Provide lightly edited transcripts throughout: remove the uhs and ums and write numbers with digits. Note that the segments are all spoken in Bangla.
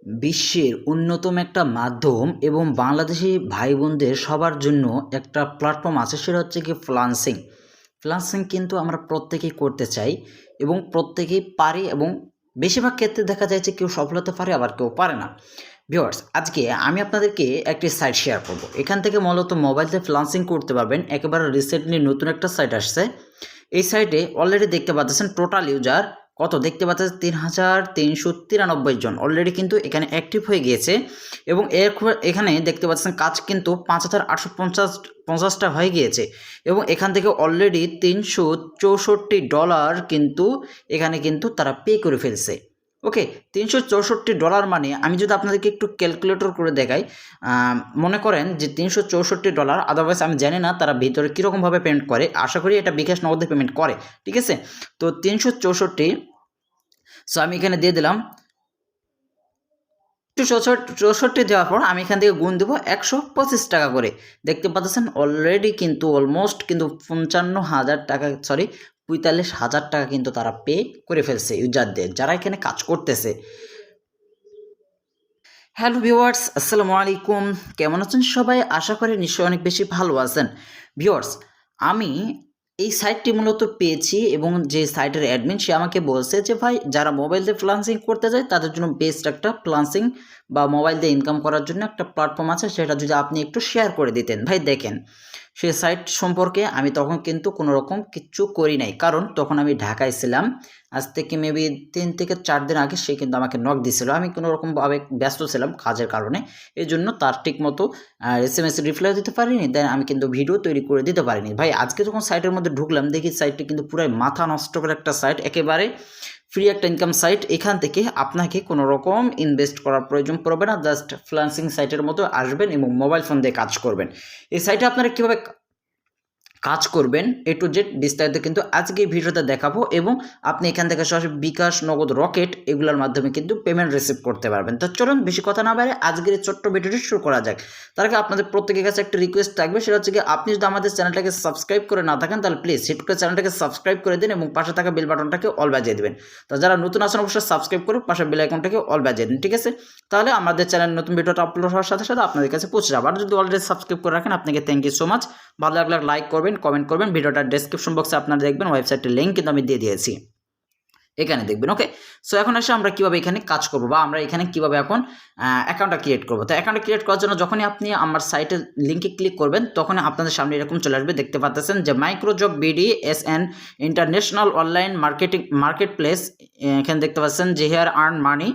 বিশ্বের অন্যতম একটা মাধ্যম এবং বাংলাদেশি ভাই বোনদের সবার জন্য একটা প্ল্যাটফর্ম আছে, সেটা হচ্ছে কি ফ্রিল্যান্সিং। ফ্রিল্যান্সিং কিন্তু আমরা প্রত্যেকেই করতে চাই এবং প্রত্যেকেই পারি, এবং বেশিরভাগ ক্ষেত্রে দেখা যায় যে কেউ সফল হতে পারে, আবার কেউ পারে না। ভিউয়ার্স, আজকে আমি আপনাদেরকে একটি সাইট শেয়ার করব। এখান থেকে মূলত মোবাইলতে ফ্রিল্যান্সিং করতে পারবেন। একেবারে রিসেন্টলি নতুন একটা সাইট আসছে। এই সাইটে অলরেডি দেখতে পাচ্ছেন টোটাল ইউজার কত, দেখতে পাচ্ছেন ৩,৩৯৩ জন অলরেডি কিন্তু এখানে অ্যাক্টিভ হয়ে গিয়েছে। এবং এখানে দেখতে পাচ্ছেন কাজ কিন্তু ৫,৮৫০টা হয়ে গিয়েছে। এবং এখান থেকে অলরেডি $৩৬৪ কিন্তু এখানে কিন্তু তারা পে করে ফেলছে। ওকে, $৩৬৪ মানে আমি যদি আপনাদেরকে একটু ক্যালকুলেটর করে দেখাই, মনে করেন যে $৩৬৪, আদারওয়াইজ আমি জানি না তারা ভিতরে কীরকমভাবে পেমেন্ট করে, আশা করি এটা বিকাশ নগদে পেমেন্ট করে, ঠিক আছে। তো ৩৬৪, সো আমি এখানে দিয়ে দিলাম 64 দেওয়ার পর আমি এখান থেকে গুণ দেবো 125 টাকা করে। দেখতে পাচ্ছেন অলরেডি কিন্তু অলমোস্ট কিন্তু 45,000 টাকা কিন্তু তারা পে করে ফেলছে ইউজারদের, যারা এখানে কাজ করতেছে। হ্যালো ভিউয়ার্স, আসসালামু আলাইকুম। কেমন আছেন সবাই? আশা করি নিশ্চয়ই অনেক বেশি ভালো আছেন। ভিউয়ার্স, আমি এই সাইটটি মূলত পেয়েছি এবং যে সাইটের অ্যাডমিন সে আমাকে বলছে যে ভাই, যারা মোবাইল দিয়ে ফ্রিল্যান্সিং করতে যায় তাদের জন্য বেস্ট একটা ফ্রিল্যান্সিং বা মোবাইল দিয়ে ইনকাম করার জন্য একটা প্ল্যাটফর্ম আছে, সেটা যদি আপনি একটু শেয়ার করে দিতেন। ভাই দেখেন, সেই সাইট সম্পর্কে আমি তখন কিন্তু কোনো রকম কিচ্ছু করি নাই, কারণ তখন আমি ঢাকায় ছিলাম। আজ থেকে মেবি 3 থেকে 4 দিন আগে সে কিন্তু আমাকে নক দিছিল। আমি কোনো রকমভাবে ব্যস্ত ছিলাম কাজের কারণে, এই জন্য তার ঠিক মতো SMS রিপ্লাই দিতে পারিনি, দেন আমি কিন্তু ভিডিও তৈরি করে দিতে পারিনি। ভাই আজকে যখন সাইটের মধ্যে ঢুকলাম, দেখি সাইটটি কিন্তু পুরাই মাথা নষ্ট করে একটা সাইট, একেবারে ফ্রি একটা ইনকাম সাইট। এখান থেকে আপনাকে কোনো রকম ইনভেস্ট করার প্রয়োজন পড়বে না, জাস্ট ফ্রিল্যান্সিং সাইটের মতো আসবেন এবং মোবাইল ফোন দিয়ে কাজ করবেন। এই সাইটে আপনারা কীভাবে কাজ করবেন A to Z বিস্তারিত কিন্তু আজকে এই ভিডিওতে দেখাবো, এবং আপনি এখান থেকে সরাসরি বিকাশ, নগদ, রকেট এগুলোর মাধ্যমে কিন্তু পেমেন্ট রিসিভ করতে পারবেন। তো চলুন বেশি কথা না বাইরে আজকের এই ছোট্ট ভিডিওটি শুরু করা যাক। তার আগে আপনাদের প্রত্যেকের কাছে একটা রিকোয়েস্ট থাকবে, সেটা হচ্ছে কি, আপনি যদি আমাদের চ্যানেলটাকে সাবস্ক্রাইব করে না থাকেন তাহলে প্লিজ হিট করে চ্যানেলটাকে সাবস্ক্রাইব করে দিন এবং পাশে থাকা বেল বাটনটাকে অল বাজিয়ে দেবেন। তো যারা নতুন আছেন অবশ্যই সাবস্ক্রাইব করে পাশে বেল আইকনটাকে অল বাজিয়ে দিন, ঠিক আছে। তাহলে আমাদের চ্যানেল নতুন ভিডিওটা আপলোড হওয়ার সাথে সাথে আপনাদের কাছে পৌঁছে যাবে। আর যদি অলরেডি সাবস্ক্রাইব করে রাখেন, আপনাকে থ্যাংক ইউ সো মাচ। ভালো লাগলে লাইক করবেন, কমেন্ট করবেন। ভিডিওটার ডেসক্রিপশন বক্সে আপনারা দেখবেন ওয়েবসাইটের লিঙ্ক কিন্তু আমি দিয়ে দিয়েছি, এখানে দেখবেন। ওকে, সো এখন এসে আমরা কীভাবে এখানে কাজ করবো বা আমরা এখানে কীভাবে এখন অ্যাকাউন্টটা ক্রিয়েট করবো। তো অ্যাকাউন্টটা ক্রিয়েট করার জন্য যখনই আপনি আমার সাইটের লিঙ্কে ক্লিক করবেন, তখনই আপনাদের সামনে এরকম চলে আসবে। দেখতে পাচ্ছেন যে microjob BDSN international online marketplace. এখানে দেখতে পাচ্ছেন যে here earn money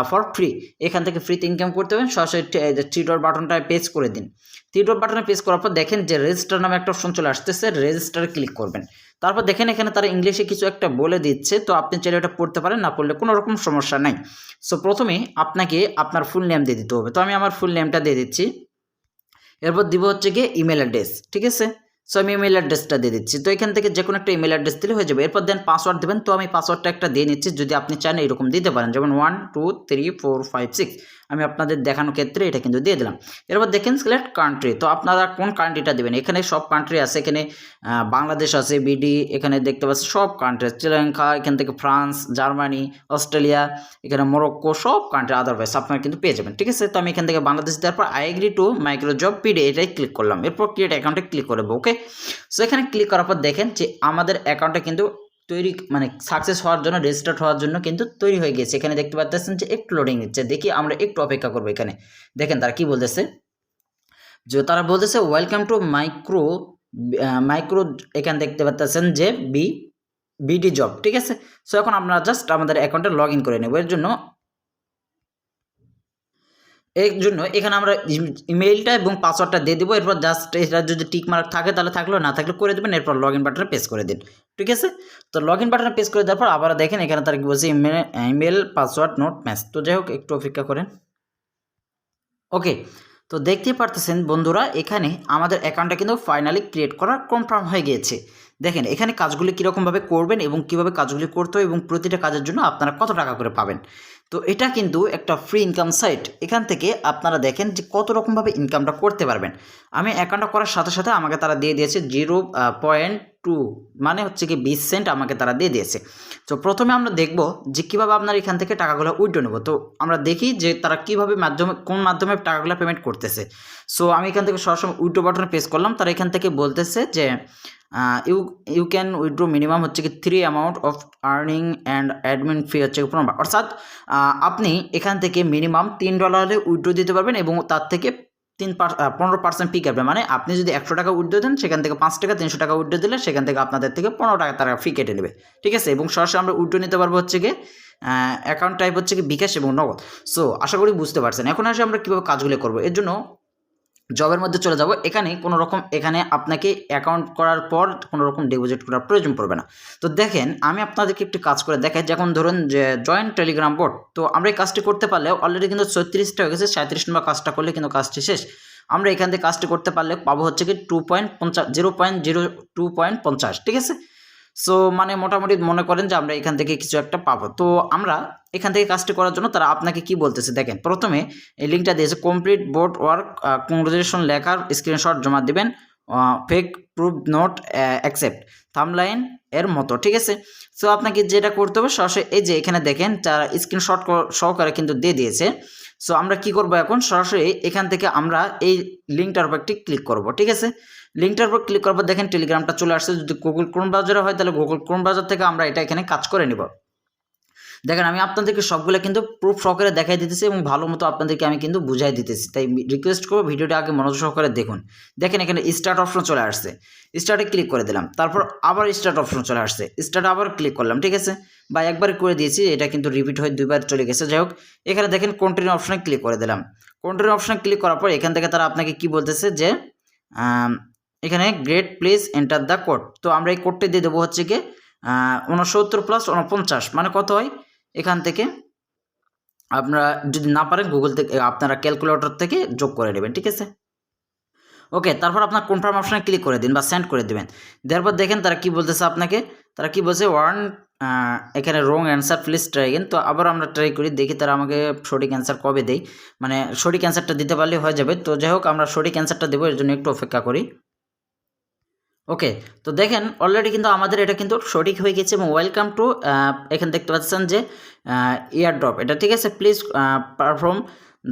for free. এখান থেকে ফ্রিতে ইনকাম করতে হবে। সরাসরি থ্রি ডট বাটনটায় পেজ করে দিন। থ্রি ডট বাটনে পেজ করার পর দেখেন যে রেজিস্টার নামে একটা অপশন চলে আসতেছে, রেজিস্টারে ক্লিক করবেন। তারপর দেখেন এখানে তারা ইংলিশে কিছু একটা বলে দিচ্ছে, তো আপনি চাইলে ওটা পড়তে পারেন, না পড়লে কোনো রকম সমস্যা নাই। সো প্রথমে আপনাকে আপনার ফুল নেম দিয়ে দিতে হবে। তো আমি আমার ফুল নেমটা দিয়ে দিচ্ছি। এরপর দিব হচ্ছে গিয়ে ইমেল অ্যাড্রেস, ঠিক আছে। সো আমি ইমেল অ্যাড্রেসটা দিয়ে দিচ্ছি। তো এখান থেকে যে কোনো একটা ইমেল অ্যাড্রেস দিলে হয়ে যাবে। এরপর দেন পাসওয়ার্ড দেবেন। তো আমি পাসওয়ার্ডটা একটা দিয়ে নিচ্ছি, যদি আপনি চান এরকম দিতে পারেন, যেমন 1 2 3 4 5 6। আমি আপনাদের দেখানোর ক্ষেত্রে এটা কিন্তু দিয়ে দিলাম। এরপর দেখেন সিলেক্ট কান্ট্রি। তো আপনারা কোন কান্ট্রিটা দেবেন, এখানে সব কান্ট্রি আছে। এখানে বাংলাদেশ আছে, এখানে দেখতে পাচ্ছি সব কান্ট্রি, শ্রীলঙ্কা, এখান থেকে ফ্রান্স, জার্মানি, অস্ট্রেলিয়া, এখানে মরক্কো, সব কান্ট্রি আদারওয়াইজ আপনারা কিন্তু পেয়ে যাবেন, ঠিক আছে। তো আমি এখান থেকে বাংলাদেশ দেওয়ার পর I agree to microjob BD এটাই ক্লিক করলাম। এরপর ক্রিয়েট অ্যাকাউন্টে ক্লিক করবো। ওকে, সো এখানে ক্লিক করার পর দেখেন যে আমাদের অ্যাকাউন্টটা কিন্তু তৈরি, মানে সাকসেস হওয়ার জন্য, রেজিস্টার্ড হওয়ার জন্য কিন্তু তৈরি হয়ে গেছে। এখানে দেখতে পাচ্ছেন যে একটু লোডিং নিচ্ছে, দেখি আমরা একটু অপেক্ষা করবো। এখানে দেখেন তারা কি বলতেছে, যে তারা বলতেছে ওয়েলকাম টু মাইক্রো। এখানে দেখতে পাচ্ছেন যে BD জব, ঠিক আছে। সো এখন আমরা জাস্ট আমাদের অ্যাকাউন্টে লগ ইন করে নেব। এর জন্য এখানে আমরা ইমেইলটা এবং পাসওয়ার্ডটা দিয়ে দেবো। এরপর জাস্ট এটা যদি টিক মার্ক থাকে তাহলে থাকলো, না থাকলে করে দেবেন। এরপর লগ ইন বাটনে প্রেস করে দিন, ঠিক আছে। তো লগ ইন বাটনে প্রেস করে দেওয়ার পর আবার দেখেন এখানে তারা কি বলছে, ইমেল পাসওয়ার্ড নোট ম্যাচ। তো যাই হোক, একটু অপেক্ষা করেন। ওকে, তো দেখতেই পারতেছেন বন্ধুরা, এখানে আমাদের অ্যাকাউন্টটা কিন্তু ফাইনালি ক্রিয়েট করা কনফার্ম হয়ে গিয়েছে। দেখেন এখানে কাজগুলি কীরকমভাবে করবেন এবং কীভাবে কাজগুলি করতে হয় এবং প্রতিটা কাজের জন্য আপনারা কত টাকা করে পাবেন। তো এটা কিন্তু একটা ফ্রি ইনকাম সাইট। এখান থেকে আপনারা দেখেন যে কত রকমভাবে ইনকামটা করতে পারবেন। আমি অ্যাকাউন্টটা করার সাথে সাথে আমাকে তারা দিয়ে দিয়েছে টু মানে হচ্ছে কি 20 সেন্ট আমাকে তারা দিয়ে দিয়েছে। তো প্রথমে আমরা দেখব যে কীভাবে আপনার এখান থেকে টাকাগুলো উইথড্র নেব। তো আমরা দেখি যে তারা কীভাবে কোন মাধ্যমে টাকাগুলো পেমেন্ট করতেছে। সো আমি এখান থেকে সরাসরি উইথড্র বাটনে প্রেস করলাম। তারা এখান থেকে বলতেছে যে ইউ ক্যান উইথড্র মিনিমাম হচ্ছে কি 3 amount of earning and admin fee হচ্ছে 15, অর্থাৎ আপনি এখান থেকে মিনিমাম $3 হলে উইথড্র দিতে পারবেন এবং তার থেকে 15% ফি কাটবে। মানে আপনি যদি 100 টাকা উইথড্র দেন সেখান থেকে 5 টাকা, 300 টাকা উইথড্র দিলে সেখান থেকে আপনাদের থেকে 15 টাকা তারা ফি কেটে নেবে, ঠিক আছে। এবং সরাসরি আমরা উইথড্র নিতে পারবো হচ্ছে কি অ্যাকাউন্ট টাইপ হচ্ছে কি বিকাশ এবং নগদ। সো আশা করি বুঝতে পারছেন। এখন আসে আমরা কীভাবে কাজগুলো করবো। এর জন্য জবের মধ্যে চলে যাব। এখানে কোনো রকম এখানে আপনাকে অ্যাকাউন্ট করার পর কোনো রকম ডিপোজিট করার প্রয়োজন পড়বে না। তো দেখেন আমি আপনাদেরকে একটি কাজ করে দেখাই, যখন ধরুন যে জয়েন্ট টেলিগ্রাম বোট। তো আমরা এই কাজটি করতে পারলে অলরেডি কিন্তু 36টা হয়ে গেছে, 37 নম্বর কাজটা করলে কিন্তু কাজটি শেষ। আমরা এখান থেকে কাজটি করতে পারলে পাবো হচ্ছে কি 0.50, ঠিক আছে। সো মানে মোটামুটি মনে করেন যে আমরা এখান থেকে কিছু একটা পাবো। তো আমরা এখান থেকে কাজটি করার জন্য তারা আপনাকে কি বলতেছে দেখেন। প্রথমে এই লিঙ্কটা দিয়েছে কমপ্লিট বোট ওয়ার্ক, কংগ্রেচুলেশন লেখার স্ক্রিনশট জমা দিবেন, ফেক প্রুফ নোট অ্যাকসেপ্ট থাম্বলাইন এর মতো, ঠিক আছে। সো আপনাকে যেটা করতে হবে সরাসরি এই যে এখানে দেখেন তারা স্ক্রিনশট সহকারে কিন্তু দিয়ে দিয়েছে। সো আমরা কি করব এখন সরাসরি এখান থেকে আমরা এই লিঙ্কটার উপর একটি ক্লিক করব, ঠিক আছে। লিঙ্কটার উপর ক্লিক করার পর দেখেন টেলিগ্রামটা চলে আসছে। যদি গুগল ক্রোম ব্রাউজারে হয় তাহলে গুগল ক্রোম ব্রাউজার থেকে আমরা এটা এখানে কাজ করে নিব। দেখেন আমি আপনাদেরকে সবগুলো কিন্তু প্রুফ সহকারে দেখাই দিতেছি এবং ভালো মতো আপনাদেরকে আমি কিন্তু বুঝাই দিতেছি। তাই রিকোয়েস্ট করবো ভিডিওটা আগে মনোযোগ সহকারে দেখুন। দেখেন এখানে স্টার্ট অপশন চলে আসছে, স্টার্টে ক্লিক করে দিলাম। তারপর আবার স্টার্ট অপশন চলে আসছে, স্টার্ট আবার ক্লিক করলাম, ঠিক আছে। বা একবার করে দিয়েছি, এটা কিন্তু রিপিট হয়ে 2বার চলে গেছে। যাই হোক এখানে দেখেন কন্টিনিউ অপশনে ক্লিক করে দিলাম। কন্টিনিউ অপশনে ক্লিক করার পর এখান থেকে তারা আপনাকে কি বলতেছে যে এখানে great please enter the code. তো আমরা এই কোডটি দিয়ে দেবো হচ্ছে কি 69 + 49 মানে কত হয়। এখান থেকে আপনারা যদি না পারেন গুগল থেকে আপনারা ক্যালকুলেটর থেকে যোগ করে নেবেন, ঠিক আছে। ওকে, তারপর আপনার কনফার্ম অপশনে ক্লিক করে দিন বা সেন্ড করে দেবেন। দেওয়ার পর দেখেন তারা কি বলতেছে আপনাকে, তারা কি বলছে এখানে wrong answer please try again. তো আবার আমরা ট্রাই করি, দেখি তারা আমাকে সঠিক অ্যান্সার কবে দেয়। মানে সঠিক অ্যান্সারটা দিতে পারলে হয়ে যাবে। তো যাই হোক আমরা সঠিক অ্যান্সারটা দেবো, এর জন্য একটু অপেক্ষা করি। ওকে, তো দেখেন অলরেডি কিন্তু আমাদের এটা কিন্তু সঠিক হয়ে গেছে এবং ওয়েলকাম টু এখানে দেখতে পাচ্ছেন যে এয়ারড্রপ এটা, ঠিক আছে। Please perform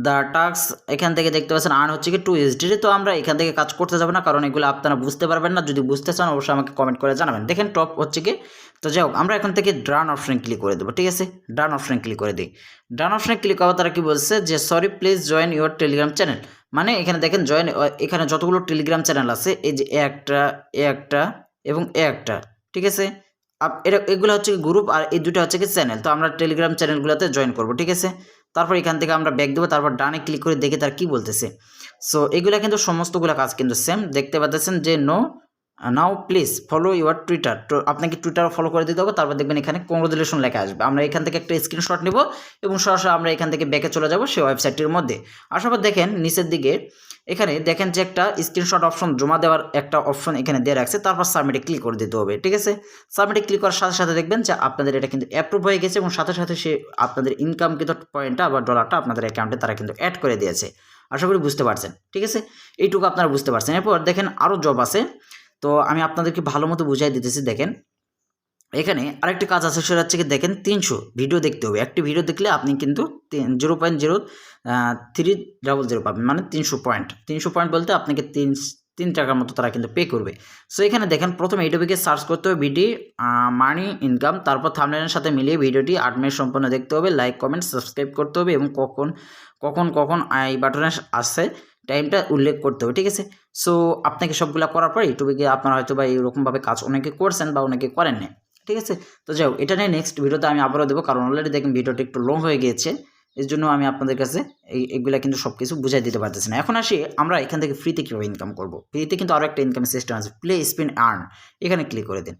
the task. এখান থেকে দেখতে পাচ্ছেন আর্ন হচ্ছে কি 2 USD। তো আমরা এখান থেকে কাজ করতে যাবো না, কারণ এগুলো আপনারা বুঝতে পারবেন না। যদি বুঝতে চান অবশ্যই আমাকে কমেন্ট করে জানাবেন। দেখেন টপ হচ্ছে কি। তো যাই হোক আমরা এখান থেকে ডান অপশনে ক্লিক করে দেবো, ঠিক আছে। ডান অপশনে ক্লিক করে দিই। ডান অপশনে ক্লিক করার তারা কি বলছে যে sorry please join your Telegram channel. মানে এখানে দেখেন জয়েন, এখানে যতগুলো টেলিগ্রাম চ্যানেল আছে এই যে একটা এবং একটা, ঠিক আছে। এগুলো হচ্ছে গ্রুপ আর এই দুটো হচ্ছে কি চ্যানেল। তো আমরা টেলিগ্রাম চ্যানেলগুলোতে জয়েন করব, ঠিক আছে। তারপর এখান থেকে আমরা ব্যাক দেবো, তারপর ডানে ক্লিক করে দেখি তার কি বলতেছে। সো এগুলো কিন্তু সমস্তগুলো কাজ কিন্তু সেম দেখতে পাচ্ছেন যে নাও প্লিজ ফলো ইউর টুইটার। তো আপনাকে টুইটার ফলো করে দিতে হবে। তারপর দেখবেন এখানে কংগ্রেচুলেশন লেখা আসবে। আমরা এখান থেকে একটা স্ক্রিনশট নেব এবং সরাসরি আমরা এখান থেকে ব্যাকে চলে যাব সেই ওয়েবসাইটটির মধ্যে। আসার পর দেখেন নিচের দিকে এখানে দেখেন যে একটা স্ক্রিনশট অপশন জমা দেওয়ার একটা অপশন এখানে দিয়ে রাখছে। তারপর সাবমিটে ক্লিক করে দিতে হবে, ঠিক আছে। সাবমিটে ক্লিক করার সাথে সাথে দেখবেন যে আপনাদের এটা কিন্তু অ্যাপ্রুভ হয়ে গেছে এবং সাথে সাথে সে আপনাদের ইনকাম কিন্তু পয়েন্টটা বা ডলারটা আপনাদের অ্যাকাউন্টে তারা কিন্তু অ্যাড করে দিয়েছে। আশা করি বুঝতে পারছেন, ঠিক আছে। এইটুকু আপনারা বুঝতে পারছেন। এরপর দেখেন আরও জব আছে, তো আমি আপনাদেরকে ভালো মতো বুঝাই দিতেছি। দেখেন এখানে আরেকটি কাজ আছে, সেটা হচ্ছে কি দেখেন 300 ভিডিও দেখতে হবে। একটি ভিডিও দেখলে আপনি কিন্তু 0.0300 পাবেন, মানে 300 পয়েন্ট। 300 পয়েন্ট বলতে আপনাকে 3 টাকার মতো তারা কিন্তু পে করবে। সো এখানে দেখেন প্রথমে এই টপিকে সার্চ করতে হবে ভিডিও মানি ইনকাম, তারপর থাম্বনেইলের সাথে মিলিয়ে ভিডিওটি 8 মিনিট সম্পূর্ণ দেখতে হবে, লাইক কমেন্ট সাবস্ক্রাইব করতে হবে এবং কখন আই বাটনে আসে টাইমটা উল্লেখ করতে হবে, ঠিক আছে। সো আপনাকে সবগুলো করার পর এই টপিকে আপনারা হয়তো বা এইরকমভাবে কাজ অনেকে করছেন বা অনেকে করেননি, ঠিক আছে। তো যাই হোক এটা নিয়ে নেক্সট ভিডিওতে আমি আবারও দেবো, কারণ অলরেডি দেখেন ভিডিওটা একটু লং হয়ে গিয়েছে। এর জন্য আমি আপনাদের কাছে এইগুলা কিন্তু সব কিছু বুঝাই দিতে পারতেছি না। এখন আসি আমরা এখান থেকে ফ্রিতে কীভাবে ইনকাম করবো। ফ্রিতে কিন্তু আরও একটা ইনকাম সিস্টেম আছে, প্লে স্পিন আর্ন। এখানে ক্লিক করে দিন।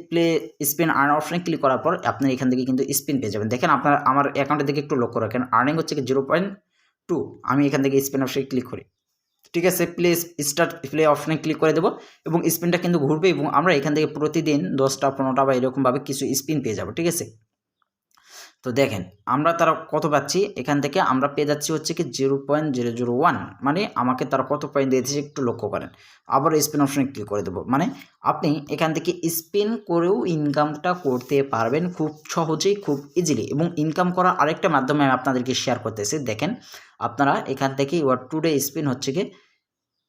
প্লে স্পিন আর্ন অপশনে ক্লিক করার পর আপনার এখান থেকে কিন্তু স্পিন পেয়ে যাবেন। দেখেন আপনার আমার অ্যাকাউন্টের দিকে একটু লক্ষ্য রাখেন, আর্নিং হচ্ছে কি 0.2। আমি এখান থেকে স্পিন অপশনে ক্লিক করি, ঠিক আছে। প্লে অপশনে ক্লিক করে দেবো এবং স্পিনটা কিন্তু ঘুরবে এবং আমরা এখান থেকে প্রতিদিন 10টা 15টা বা এরকমভাবে কিছু স্পিন পেয়ে যাবো, ঠিক আছে। তো তো দেখেন আমরা তারা কত পাচ্ছি, এখান থেকে আমরা পেয়ে যাচ্ছি হচ্ছে কি 0.001, মানে আমাকে তারা কত পয়েন্ট দিয়েছে একটু লক্ষ্য করেন। আবার স্পিন অপশনে ক্লিক করে দেবো, মানে আপনি এখান থেকে স্পিন করেও ইনকামটা করতে পারবেন খুব সহজেই, খুব ইজিলি। এবং ইনকাম করার আরেকটা মাধ্যমে আমি আপনাদেরকে শেয়ার করতেছি। দেখেন আপনারা এখান থেকে ইউর টুডে স্পিন হচ্ছে কি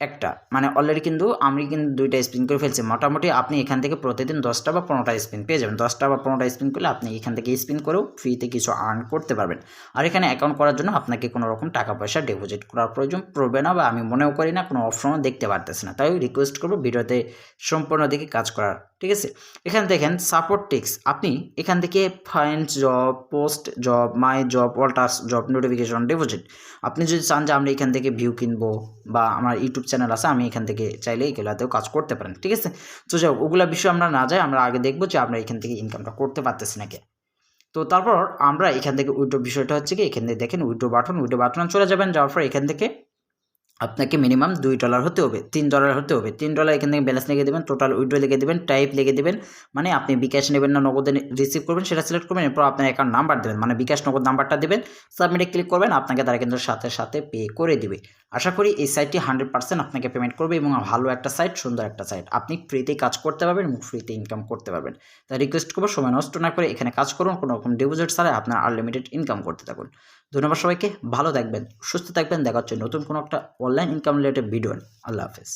একটা, মানে অলরেডি কিন্তু আমি কিন্তু 2টা স্পিন করে ফেলছি। মোটামুটি আপনি এখান থেকে প্রতিদিন 10টা বা 15টা স্পিন পেয়ে যাবেন। 10টা বা 15টা স্পিন করলে আপনি এখান থেকে স্পিন করেও ফ্রিতে কিছু আর্ন করতে পারবেন। আর এখানে অ্যাকাউন্ট করার জন্য আপনাকে কোনো রকম টাকা পয়সা ডিপোজিট করার প্রয়োজন পড়বে না, বা আমি মনেও করি না, কোনো অপশনও দেখতে পারতেছি না। তাই রিকোয়েস্ট করবো ভিডিওতে সম্পূর্ণ দিকে কাজ করার, ঠিক আছে। এখানে দেখেন সাপোর্ট টিক্স, আপনি এখান থেকে find job, post job, my job, all task job, notification, deposit. আপনি যদি চান যে আমরা এখান থেকে ভিউ কিনবো, বা আমার ইউটিউব চ্যানেল আছে, আমি এখান থেকে চাইলে এগুলোতেও কাজ করতে পারেন, ঠিক আছে। তো যাই হোক, ওগুলো বিষয়ে আমরা না যাই, আমরা আগে দেখবো যে আমরা এখান থেকে ইনকামটা করতে পারতেছি নাকি। তো তারপর আমরা এখান থেকে উইথড্র বিষয়টা হচ্ছে কি, এখান থেকে দেখেন উইথড্র বাটন চলে যাবেন। যাওয়ার পর এখান থেকে আপনাকে মিনিমাম $2 হতে হবে, $3 হতে হবে। $3 এখান থেকে ব্যালেন্স লিখে দেবেন, টোটাল উইথড্র লিখে দেবেন, টাইপ লিখে দেবেন, মানে আপনি বিকাশ নেবেন না নগদে রিসিভ করবেন সেটা সিলেক্ট করবেন। এরপর আপনার অ্যাকাউন্ট নাম্বার দেবেন, মানে বিকাশ নগদ নাম্বারটা দেবেন, সাবমিটে ক্লিক করবেন, আপনাকে তারা কিন্তু সাথে সাথে পে করে দিবে। আশা করি এই সাইটটি 100% আপনাকে পেমেন্ট করবে, এবং ভালো একটা সাইট, সুন্দর একটা সাইট, আপনি ফ্রিতেই কাজ করতে পারবেন এবং ফ্রিতে ইনকাম করতে পারবেন। তাই রিকোয়েস্ট করবো সময় নষ্ট না করে এখানে কাজ করুন, কোনো রকম ডিপোজিট ছাড়াই আপনার আনলিমিটেড ইনকাম করতে থাকুন। ধন্যবাদ সবাইকে, ভালো থাকবেন, সুস্থ থাকবেন, দেখা হচ্ছে নতুন কোনো একটা অনলাইন ইনকাম রিলেটেড ভিডিও। আল্লাহ হাফেজ।